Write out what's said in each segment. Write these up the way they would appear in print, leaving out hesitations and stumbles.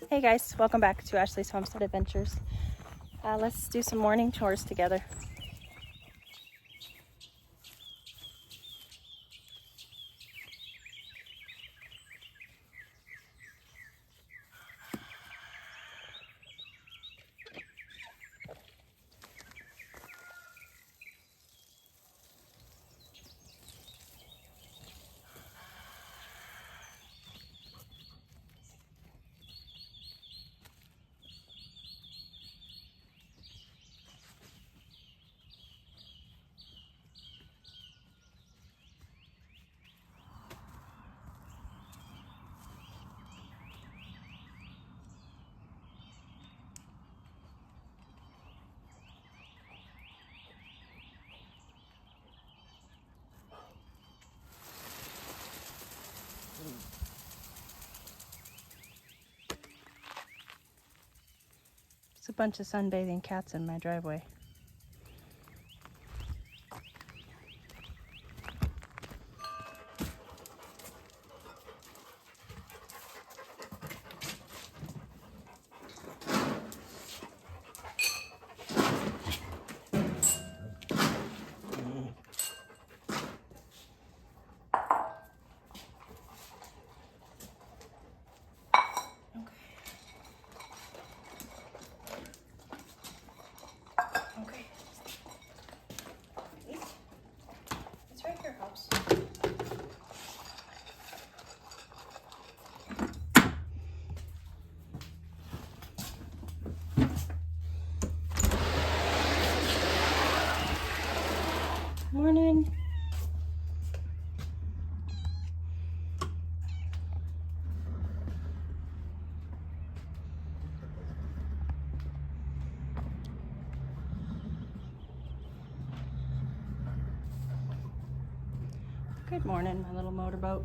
Hey guys, welcome back to Ashley's Homestead Adventures. Let's do some morning chores together. There's a bunch of sunbathing cats in my driveway. Morning. Good morning, my little motorboat.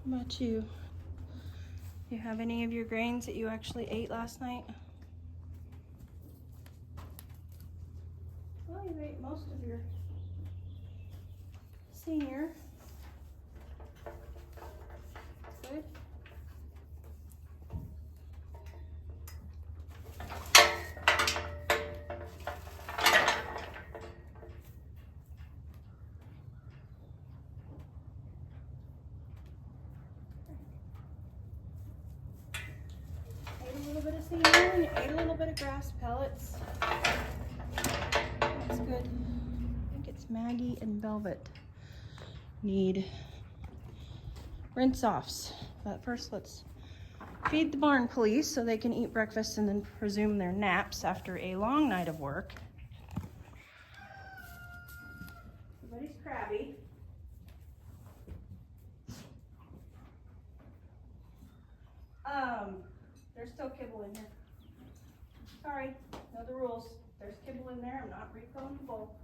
How about you? Do you have any of your grains that you actually ate last night? Well, you ate most of your senior. Good. Ate a little bit of senior and you ate a little bit of grass pellets. That's good. I think it's Maggie and Velvet need rinse offs. But first let's feed the barn police so they can eat breakfast and then resume their naps after a long night of work. Everybody's crabby. There's still kibble in here. Sorry, know the rules. There's kibble in there. I'm not refilling the bowl.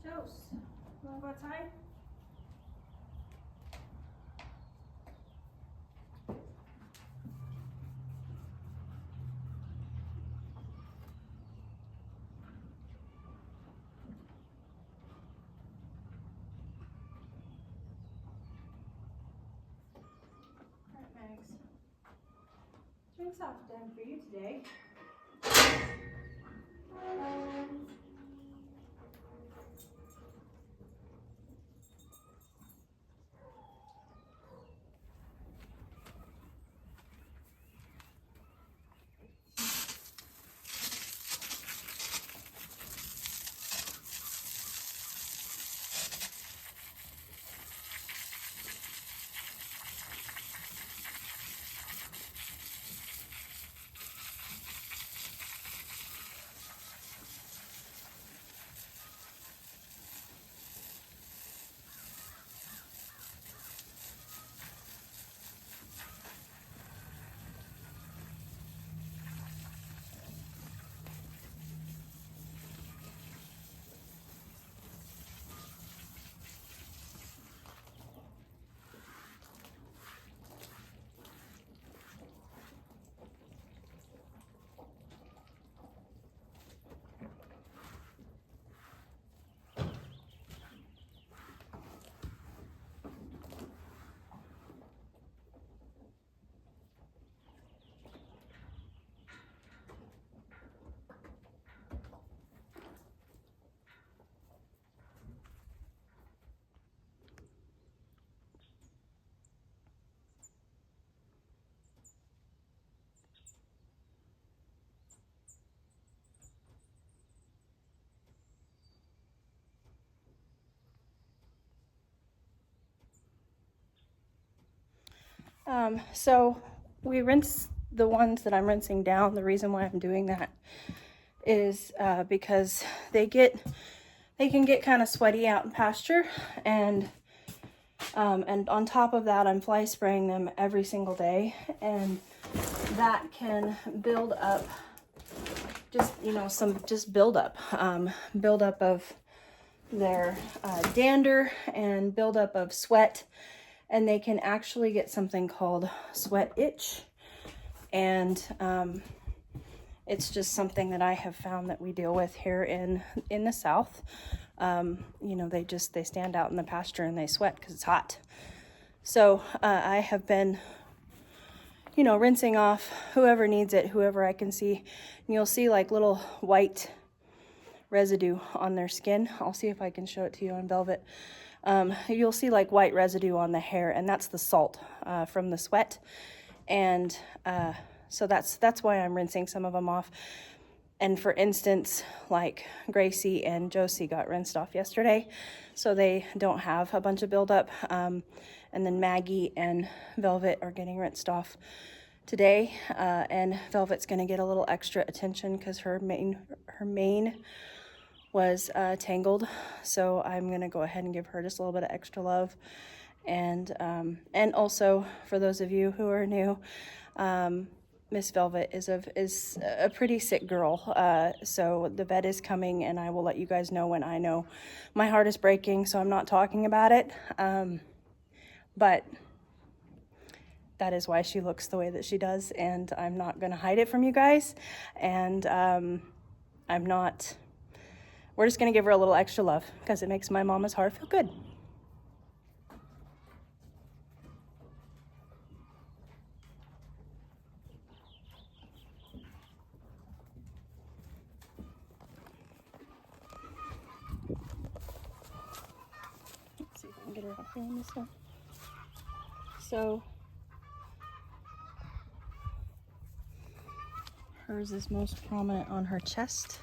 Toast. You wanna go outside? Alright, Mags. Drinks off done for you today. So we rinse the ones that I'm rinsing down. The reason why I'm doing that is because they can get kind of sweaty out in pasture, and on top of that, I'm fly spraying them every single day, and that can build up just, you know, some buildup of their dander and buildup of sweat, and they can actually get something called sweat itch, and it's just something that I have found that we deal with here in the South. You know, they stand out in the pasture and they sweat because it's hot. So I have been, you know, rinsing off whoever needs it, whoever I can see. And you'll see like little white residue on their skin. I'll see if I can show it to you on velvet. You'll see like white residue on the hair, and that's the salt from the sweat. And so that's why I'm rinsing some of them off. And for instance, like Gracie and Josie got rinsed off yesterday, so they don't have a bunch of buildup. And then Maggie and Velvet are getting rinsed off today. And Velvet's gonna get a little extra attention because her mane was tangled. So I'm gonna go ahead and give her just a little bit of extra love. And also for those of you who are new, Miss Velvet is a pretty sick girl, so the vet is coming, and I will let you guys know when I know. My heart is breaking, so I'm not talking about it, but that is why she looks the way that she does, and I'm not going to hide it from you guys, and we're just going to give her a little extra love, because it makes my mama's heart feel good. Get her up here on this one. So hers is most prominent on her chest,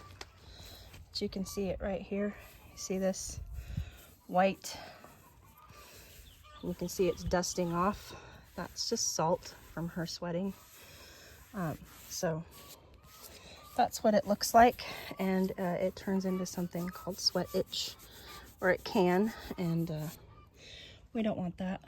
but you can see it right here. You see this white, you can see it's dusting off. That's just salt from her sweating. So that's what it looks like, and it turns into something called sweat itch, or it can, and we don't want that.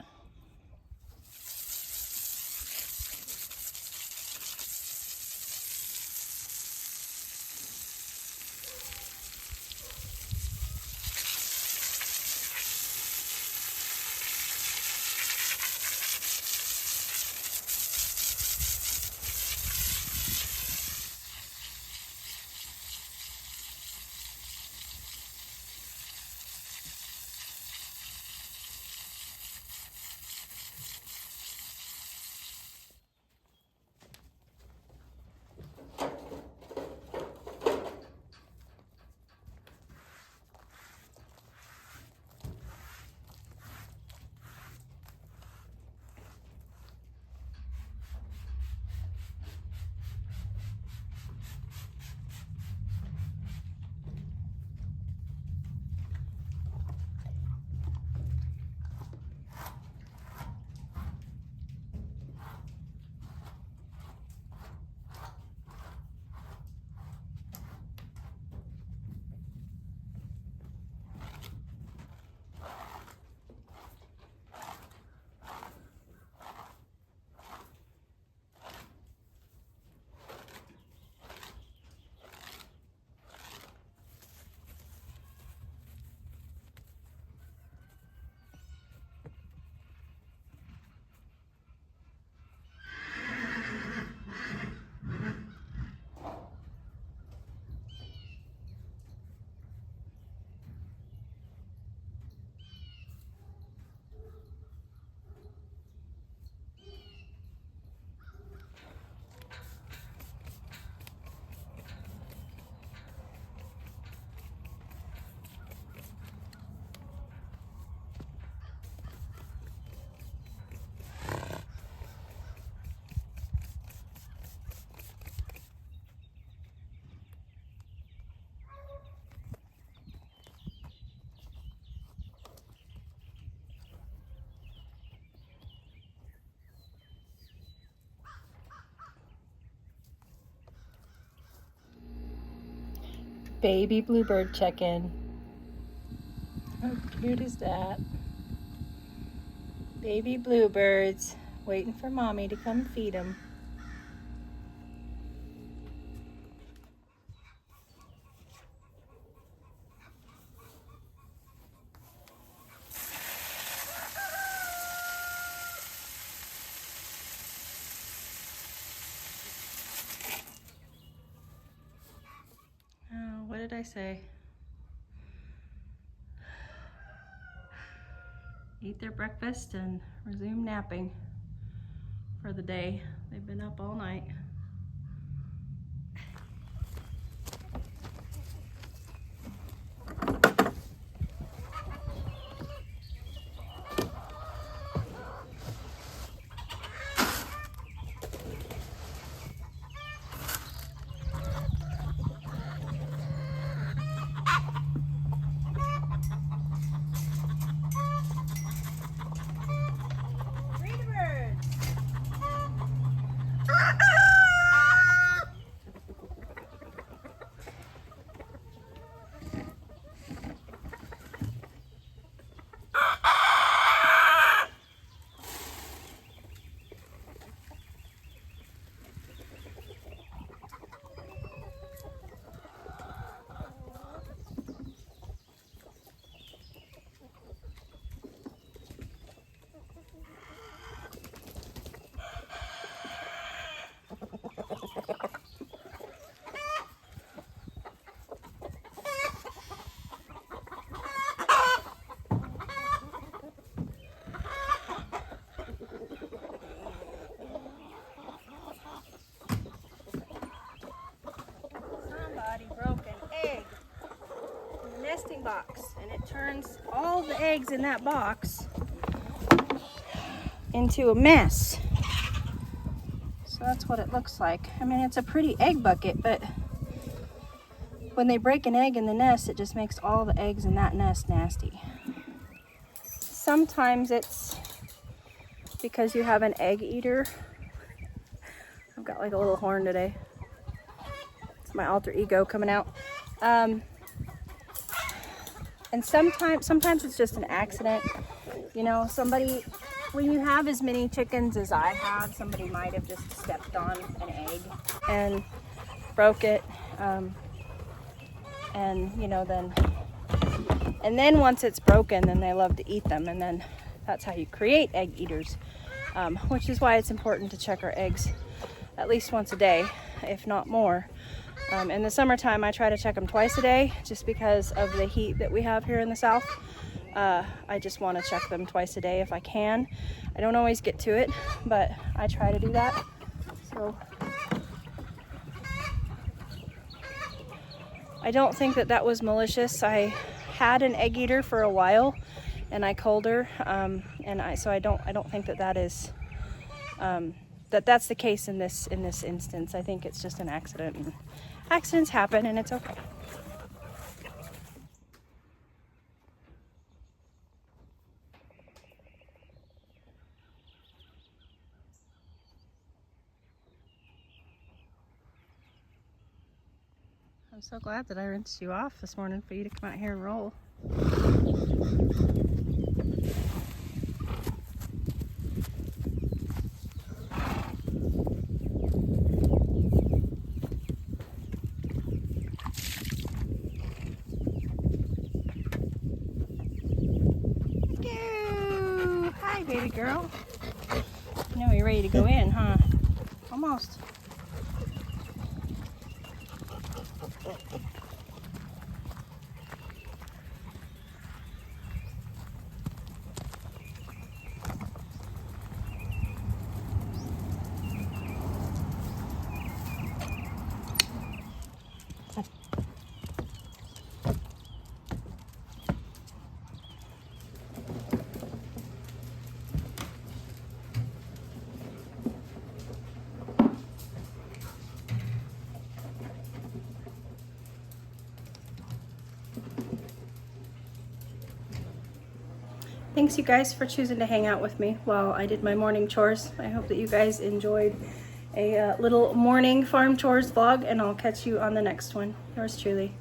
baby bluebird chicken. How cute is that? Baby bluebirds waiting for mommy to come feed them. Oh, what did I say? Eat their breakfast and resume napping for the day. They've been up all night. Nesting box, and it turns all the eggs in that box into a mess. So that's what it looks like. I mean, it's a pretty egg bucket, but when they break an egg in the nest, it just makes all the eggs in that nest nasty. Sometimes it's because you have an egg eater. I've got like a little horn today. It's my alter ego coming out. And sometimes it's just an accident. You know, somebody, when you have as many chickens as I have, somebody might have just stepped on an egg and broke it. And you know, then once it's broken, then they love to eat them. And then that's how you create egg eaters, which is why it's important to check our eggs at least once a day, if not more. In the summertime, I try to check them twice a day just because of the heat that we have here in the south. I just want to check them twice a day if I can. I don't always get to it, but I try to do that. So I don't think that that was malicious. I had an egg eater for a while, and I culled her, so I don't think that that is that's the case in this instance. I think it's just an accident. And accidents happen, and it's okay. I'm so glad that I rinsed you off this morning for you to come out here and roll. Hi, baby girl. I know you're ready to go in, huh? Almost. Thanks you guys for choosing to hang out with me while I did my morning chores. I hope that you guys enjoyed a little morning farm chores vlog, and I'll catch you on the next one. Yours truly.